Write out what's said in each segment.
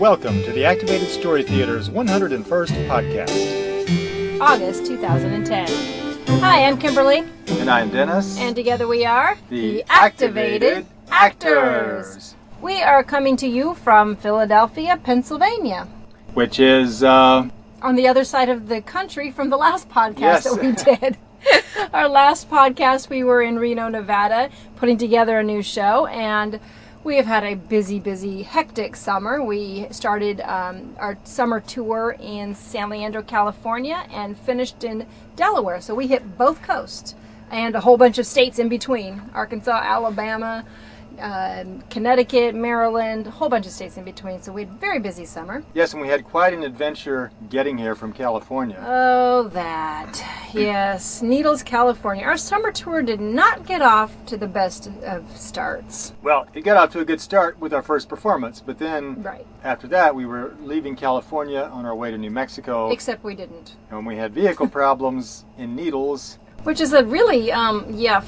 Welcome to the Activated Story Theater's 101st podcast. August 2010. Hi, I'm Kimberly. And I'm Dennis. And together we are the Activated Actors. We are coming to you from Philadelphia, Pennsylvania. Which is on the other side of the country from the last podcast that we did. Our last podcast, we were in Reno, Nevada, putting together a new show, and we have had a busy, hectic summer. We started our summer tour in San Leandro, California, and finished in Delaware. So we hit both coasts and a whole bunch of states in between. Arkansas, Alabama, Connecticut, Maryland, a whole bunch of states in between. So we had a very busy summer. Yes, and we had quite an adventure getting here from California. Oh, that. Yes, Needles, California. Our summer tour did not get off to the best of starts. Well, it got off to a good start with our first performance, but then after that we were leaving California on our way to New Mexico. Except we didn't. And we had vehicle problems in Needles. Which is a really,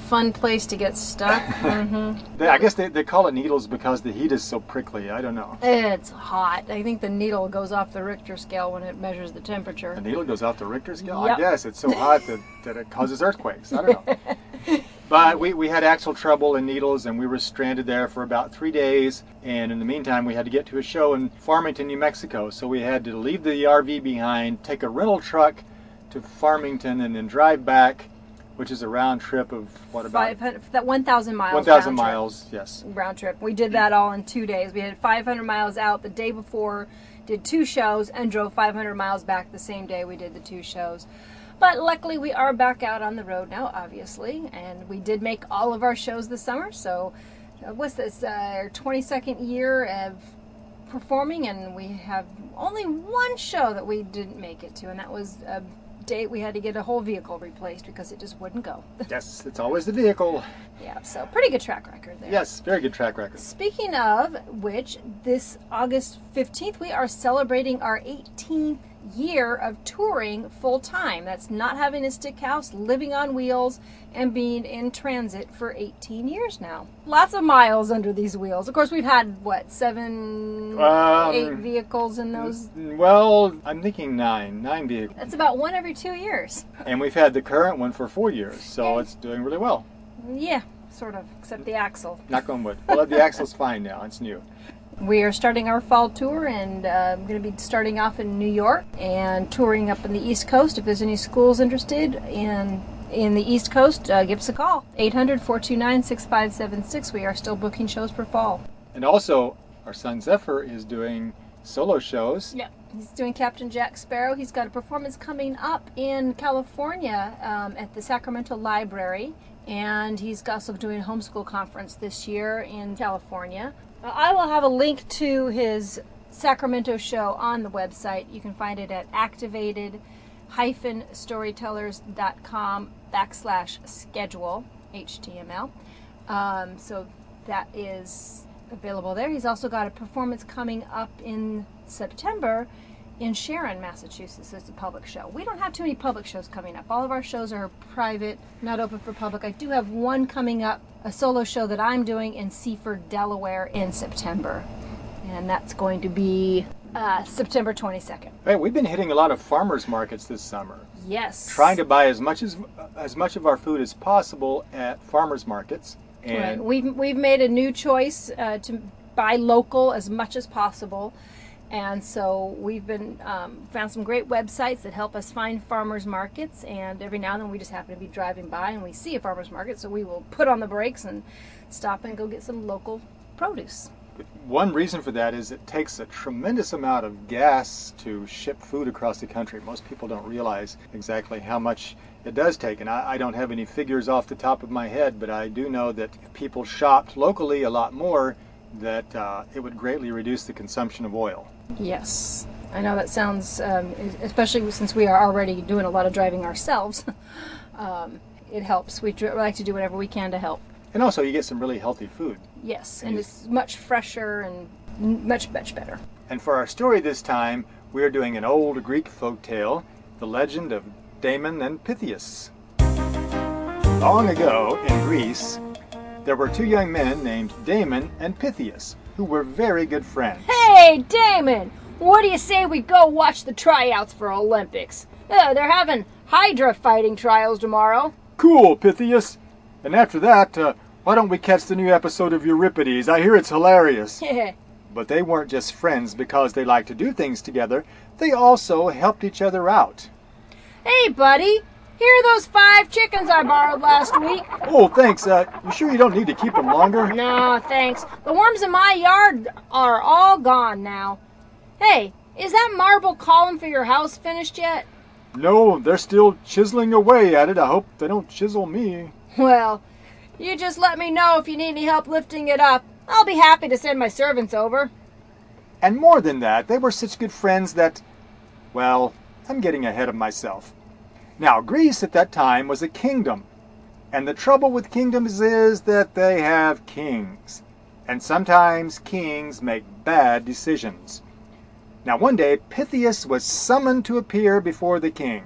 fun place to get stuck. I guess they call it Needles because the heat is so prickly. I don't know. It's hot. I think the needle goes off the Richter scale when it measures the temperature. The needle goes off the Richter scale? Yep. I guess. It's so hot that it causes earthquakes. I don't know. But we had axle trouble in Needles, and we were stranded there for about 3 days. And in the meantime, we had to get to a show in Farmington, New Mexico. So we had to leave the RV behind, take a rental truck to Farmington, and then drive back, which is a round trip of, what, about? 1,000 miles. 1,000 miles, yes. Round trip. We did that all in 2 days. We had 500 miles out the day before, did 2 shows, and drove 500 miles back the same day we did the 2 shows. But luckily, we are back out on the road now, obviously, and we did make all of our shows this summer. So, what's this, our 22nd year of performing, and we have only 1 show that we didn't make it to, and that was a date we had to get a whole vehicle replaced because it just wouldn't go. Yes, it's always the vehicle. Yeah, so pretty good track record there. Yes, very good track record. Speaking of which, this August 15th, we are celebrating our 18th year of touring full time. That's not having a stick house, living on wheels, and being in transit for 18 years now. Lots of miles under these wheels. Of course, we've had, what, 8 vehicles in those? Well, I'm thinking 9 vehicles. That's about 1 every 2 years. And we've had the current one for 4 years, so it's doing really well. Yeah, sort of, except the axle. Knock on wood. Well, the axle's fine now. It's new. We are starting our fall tour, and I'm going to be starting off in New York and touring up in the East Coast. If there's any schools interested in the East Coast, give us a call. 800-429-6576. We are still booking shows for fall. And also, our son Zephyr is doing solo shows. Yeah, he's doing Captain Jack Sparrow. He's got a performance coming up in California at the Sacramento Library. And he's also doing a homeschool conference this year in California. I will have a link to his Sacramento show on the website. You can find it at activated-storytellers.com/schedule, HTML. So that is available there. He's also got a performance coming up in September in Sharon, Massachusetts. It's a public show. We don't have too many public shows coming up. All of our shows are private, not open for public. I do have one coming up, a solo show that I'm doing in Seaford, Delaware in September. And that's going to be September 22nd. Hey, we've been hitting a lot of farmers markets this summer. Yes. Trying to buy as much of our food as possible at farmers markets. And right. We've made a new choice to buy local as much as possible. And so we've been found some great websites that help us find farmers markets, and every now and then we just happen to be driving by and we see a farmers market, so we will put on the brakes and stop and go get some local produce. One reason for that is it takes a tremendous amount of gas to ship food across the country. Most people don't realize exactly how much it does take, and I don't have any figures off the top of my head, but I do know that if people shopped locally a lot more, that it would greatly reduce the consumption of oil. Yes, I know that sounds, especially since we are already doing a lot of driving ourselves, it helps. We like to do whatever we can to help. And also you get some really healthy food. Yes, and it's much fresher and much better. And for our story this time, we are doing an old Greek folk tale, the legend of Damon and Pythias. Long ago in Greece, there were 2 young men named Damon and Pythias, who were very good friends. Hey, Hey, Damon, what do you say we go watch the tryouts for Olympics? They're having Hydra fighting trials tomorrow. Cool, Pythias. And after that, why don't we catch the new episode of Euripides? I hear it's hilarious. But they weren't just friends because they like to do things together. They also helped each other out. Hey, buddy. Here are those 5 chickens I borrowed last week. Oh, thanks. You sure you don't need to keep them longer? No, thanks. The worms in my yard are all gone now. Hey, is that marble column for your house finished yet? No, they're still chiseling away at it. I hope they don't chisel me. Well, you just let me know if you need any help lifting it up. I'll be happy to send my servants over. And more than that, they were such good friends that, well, I'm getting ahead of myself. Now, Greece at that time was a kingdom. And the trouble with kingdoms is that they have kings. And sometimes kings make bad decisions. Now, one day, Pythias was summoned to appear before the king.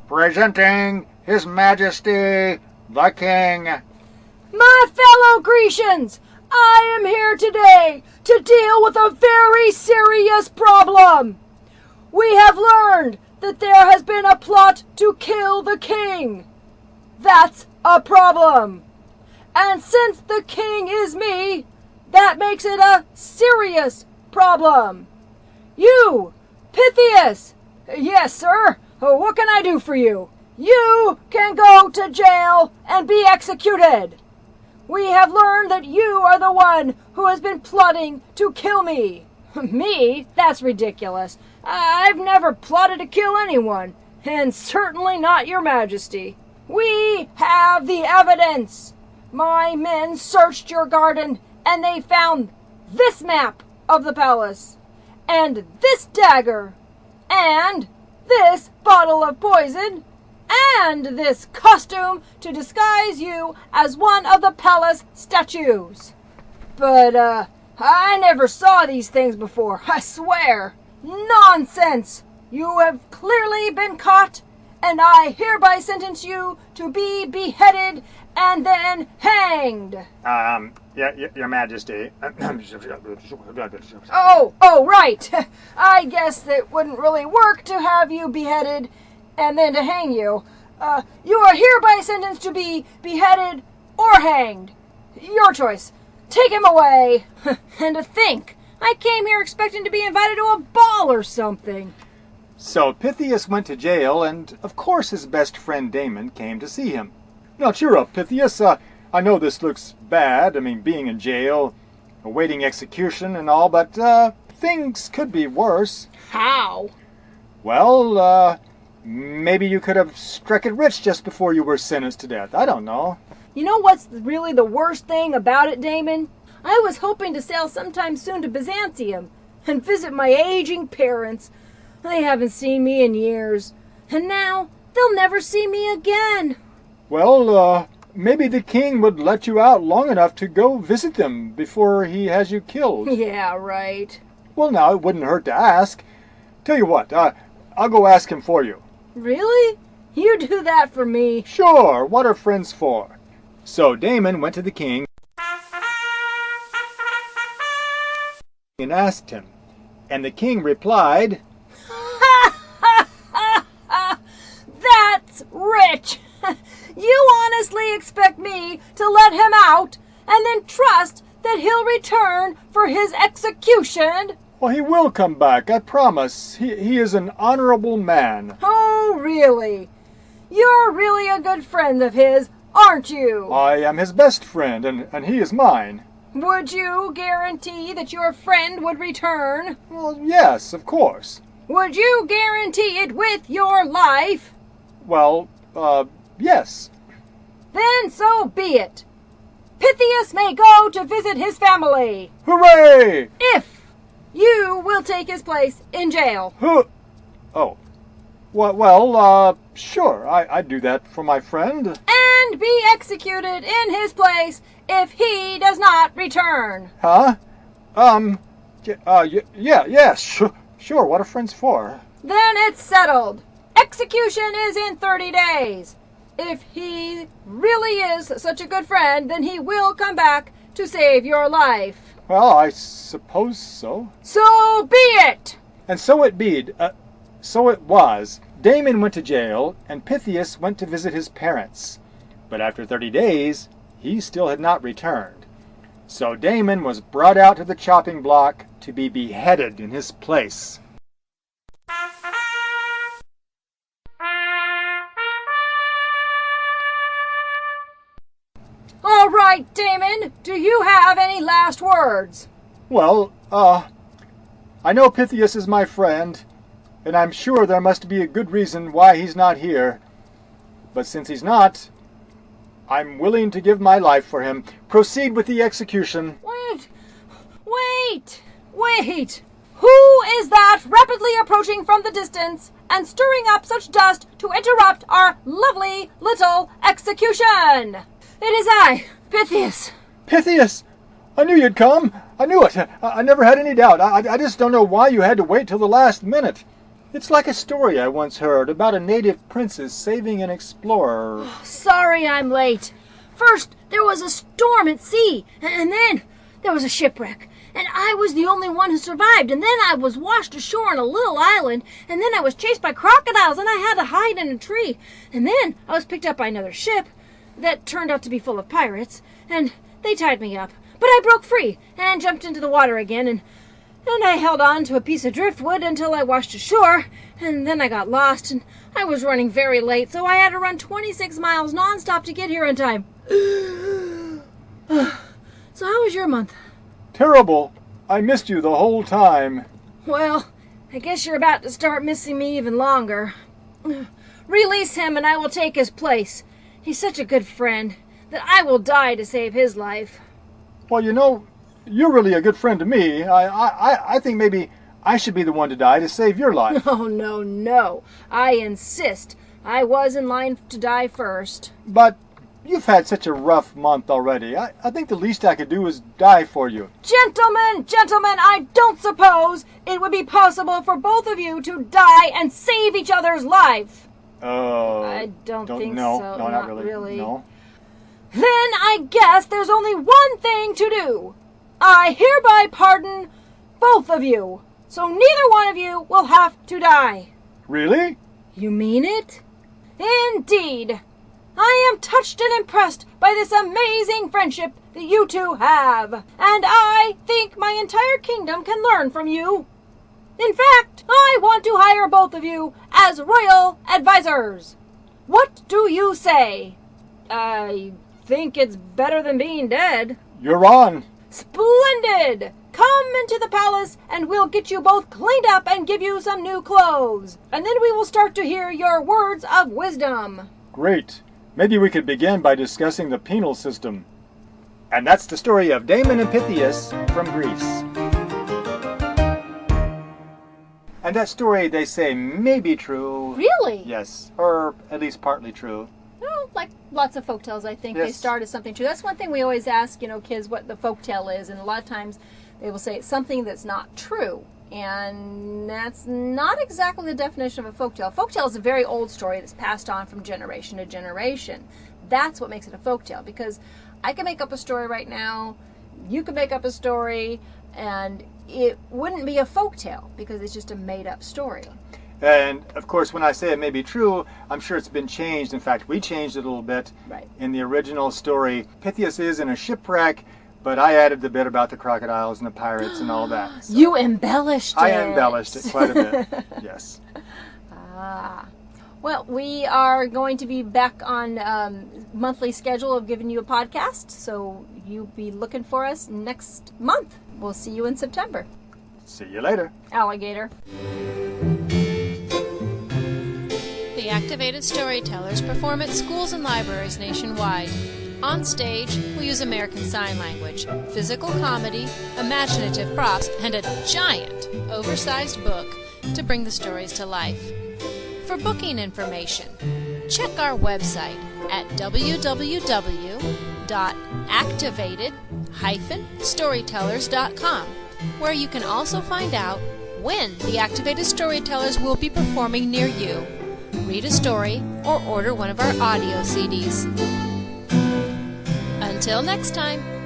Presenting His Majesty, the King. My fellow Grecians, I am here today to deal with a very serious problem. We have learned that there has been a plot to kill the king. That's a problem. And since the king is me, that makes it a serious problem. You, Pythias. Yes, sir. What can I do for you? You can go to jail and be executed. We have learned that you are the one who has been plotting to kill me. Me? That's ridiculous. I've never plotted to kill anyone, and certainly not your majesty. We have the evidence. My men searched your garden, and they found this map of the palace, and this dagger, and this bottle of poison, and this costume to disguise you as one of the palace statues. But, I never saw these things before, I swear. Nonsense! You have clearly been caught, and I hereby sentence you to be beheaded and then hanged. Your Majesty. Oh, right. I guess it wouldn't really work to have you beheaded and then to hang you. You are hereby sentenced to be beheaded or hanged. Your choice. Take him away. And to think, I came here expecting to be invited to a ball or something. So Pythias went to jail, and of course his best friend Damon came to see him. Now cheer up, Pythias. I know this looks bad. I mean, being in jail, awaiting execution and all, but things could be worse. How? Well, maybe you could have struck it rich just before you were sentenced to death. I don't know. You know what's really the worst thing about it, Damon? I was hoping to sail sometime soon to Byzantium and visit my aging parents. They haven't seen me in years, and now they'll never see me again. Well, maybe the king would let you out long enough to go visit them before he has you killed. Yeah, right. Well, now, it wouldn't hurt to ask. Tell you what, I'll go ask him for you. Really? You do that for me? Sure, what are friends for? So Damon went to the king and asked him. And the king replied, That's rich! You honestly expect me to let him out and then trust that he'll return for his execution? Well, he will come back, I promise. He is an honorable man. Oh, really? You're really a good friend of his, aren't you? I am his best friend, and he is mine. Would you guarantee that your friend would return? Well, yes, of course. Would you guarantee it with your life? Well, yes. Then so be it. Pythias may go to visit his family. Hooray! If you will take his place in jail. Oh. Well, sure, I'd do that for my friend. And be executed in his place if he does not return. Huh? Yes, sure, what are friends for? Then it's settled. Execution is in 30 days. if he really is such a good friend, then he will come back to save your life. Well, I suppose so. So be it! And so it be. So it was. Damon went to jail, and Pythias went to visit his parents. But after 30 days, he still had not returned. So Damon was brought out to the chopping block to be beheaded in his place. All right, Damon, do you have any last words? Well, I know Pythias is my friend, and I'm sure there must be a good reason why he's not here. But since he's not, I'm willing to give my life for him. Proceed with the execution. Wait! Who is that rapidly approaching from the distance and stirring up such dust to interrupt our lovely little execution? It is I, Pythias. Pythias! I knew you'd come. I knew it. I never had any doubt. I just don't know why you had to wait till the last minute. It's like a story I once heard about a native princess saving an explorer. Sorry I'm late. First, there was a storm at sea, and then there was a shipwreck. And I was the only one who survived, and then I was washed ashore on a little island, and then I was chased by crocodiles, and I had to hide in a tree. And then I was picked up by another ship that turned out to be full of pirates, and they tied me up. But I broke free, and jumped into the water again, and I held on to a piece of driftwood until I washed ashore, and then I got lost, and I was running very late, so I had to run 26 miles nonstop to get here in time. So how was your month? Terrible. I missed you the whole time. Well, I guess you're about to start missing me even longer. Release him and I will take his place. He's such a good friend that I will die to save his life. Well, you know, you're really a good friend to me. I think maybe I should be the one to die to save your life. No. I insist. I was in line to die first. But you've had such a rough month already. I think the least I could do is die for you. Gentlemen, I don't suppose it would be possible for both of you to die and save each other's life. I don't think no, so. No, not really. No. Then I guess there's only one thing to do. I hereby pardon both of you, so neither one of you will have to die. Really? You mean it? Indeed. I am touched and impressed by this amazing friendship that you two have, and I think my entire kingdom can learn from you. In fact, I want to hire both of you as royal advisors. What do you say? I think it's better than being dead. You're on. Splendid! Come into the palace and we'll get you both cleaned up and give you some new clothes. And then we will start to hear your words of wisdom. Great. Maybe we could begin by discussing the penal system. And that's the story of Damon and Pythias from Greece. And that story, they say, may be true. Really? Yes, or at least partly true. Well, like lots of folktales, I think Yes. they start as something true. That's one thing we always ask, kids, what the folktale is, and a lot of times they will say it's something that's not true, and that's not exactly the definition of a folktale. Folktale is a very old story that's passed on from generation to generation. That's what makes it a folktale, because I can make up a story right now, you can make up a story, and it wouldn't be a folktale because it's just a made-up story. And, of course, when I say it may be true, I'm sure it's been changed. In fact, we changed it a little bit. Right. In the original story, Pythias is in a shipwreck, but I added the bit about the crocodiles and the pirates and all that. So You embellished it. I embellished it quite a bit, yes. Well, we are going to be back on monthly schedule of giving you a podcast, so you'll be looking for us next month. We'll see you in September. See you later. Alligator. The Activated Storytellers perform at schools and libraries nationwide. On stage, we use American Sign Language, physical comedy, imaginative props, and a giant, oversized book to bring the stories to life. For booking information, check our website at www.activated-storytellers.com, where you can also find out when the Activated Storytellers will be performing near you. read a story, or order one of our audio CDs. Until next time.